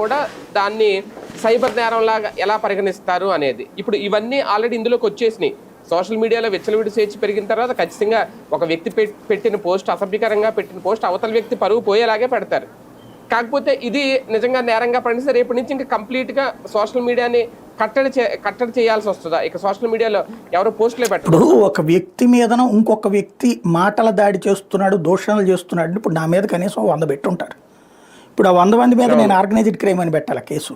కూడా దాన్ని సైబర్ నేరంలాగా ఎలా పరిగణిస్తారు అనేది. ఇప్పుడు ఇవన్నీ ఆల్రెడీ ఇందులోకి వచ్చేసినాయి. సోషల్ మీడియాలో విచ్చలవిడి స్వేచ్ఛ పెరిగిన తర్వాత ఖచ్చితంగా ఒక వ్యక్తి పెట్టిన పోస్ట్, అసభ్యకరంగా పెట్టిన పోస్ట్ అవతల వ్యక్తి పరువు పోయేలాగే పెడతారు. కాకపోతే ఇది నిజంగా నేరంగా పరిగణిస్తే రేపటి నుంచి ఇంకా కంప్లీట్గా సోషల్ మీడియాని కట్టడి చేయాల్సి వస్తుందా? ఇక సోషల్ మీడియాలో ఎవరో పోస్టులే పెట్టరు. ఇప్పుడు ఒక వ్యక్తి మీదన ఇంకొక వ్యక్తి మాటల దాడి చేస్తున్నాడు, దూషణలు చేస్తున్నాడు. ఇప్పుడు నా మీద కనీసం 100 పెట్టుంటారు. ఇప్పుడు ఆ 100 మంది మీద నేను ఆర్గనైజ్డ్ క్రైమ్ అని పెట్టాలి కేసు.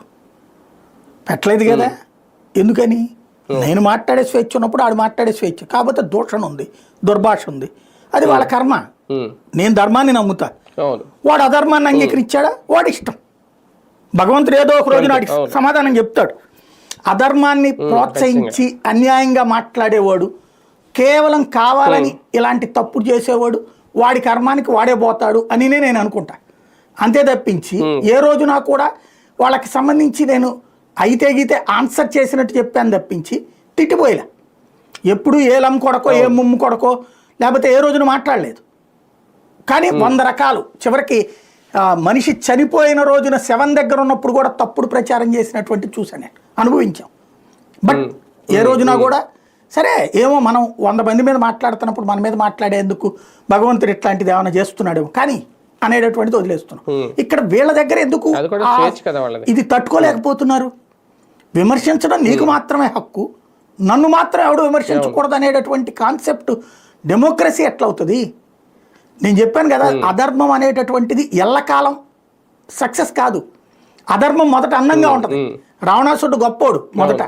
పెట్టలేదు కదా. ఎందుకని? నేను మాట్లాడే స్వేచ్ఛ ఉన్నప్పుడు ఆడు మాట్లాడే స్వేచ్ఛ. కాకపోతే దూషణ ఉంది, దుర్భాష ఉంది, అది వాళ్ళ కర్మ. నేను ధర్మాన్ని నమ్ముతా, వాడు అధర్మాన్ని అంగీకరించాడా వాడి ఇష్టం. భగవంతుడు ఏదో ఒక రోజు నాటికి సమాధానం చెప్తాడు. అధర్మాన్ని ప్రోత్సహించి అన్యాయంగా మాట్లాడేవాడు, కేవలం కావాలని ఇలాంటి తప్పుడు చేసేవాడు వాడి కర్మానికి వాడే పోతాడు అని నేను అనుకుంటా. అంతే తప్పించి ఏ రోజున కూడా వాళ్ళకి సంబంధించి నేను అయితే గీతే ఆన్సర్ చేసినట్టు చెప్పాను తప్పించి తిట్టిపోయేలా. ఎప్పుడు ఏ లమ్ కొడకో ఏ ముమ్ము కొడకో లేకపోతే ఏ రోజున మాట్లాడలేదు. కానీ 100 రకాలు చివరికి మనిషి చనిపోయిన రోజున శవం దగ్గర ఉన్నప్పుడు కూడా తప్పుడు ప్రచారం చేసినటువంటి చూసాను, అనుభవించాం. బట్ ఏ రోజున కూడా సరే ఏమో మనం 100 మంది మీద మాట్లాడుతున్నప్పుడు మన మీద మాట్లాడేందుకు భగవంతుడు ఇట్లాంటిది ఏమైనా చేస్తున్నాడేమో కానీ అనేటటువంటిది వదిలేస్తున్నాం. ఇక్కడ వీళ్ళ దగ్గర ఎందుకు ఇది తట్టుకోలేకపోతున్నారు? విమర్శించడం నీకు మాత్రమే హక్కు, నన్ను మాత్రం ఎవడు విమర్శించకూడదు అనేటటువంటి కాన్సెప్ట్ డెమోక్రసీ ఎట్లవుతుంది? నేను చెప్పాను కదా, అధర్మం అనేటటువంటిది ఎల్లకాలం సక్సెస్ కాదు. అధర్మం మొదట అందంగా ఉంటుంది. రావణాసుడు గొప్పోడు మొదట,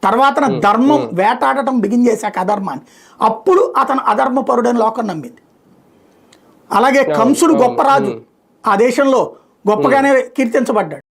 తర్వాత ధర్మం వేటాడటం బిగిన్ చేశాక అధర్మాన్ని, అప్పుడు అతను అధర్మపరుడని లోకం నమ్మింది. అలాగే కంసుడు గొప్ప రాజు, ఆ దేశంలో గొప్పగానే కీర్తించబడ్డాడు.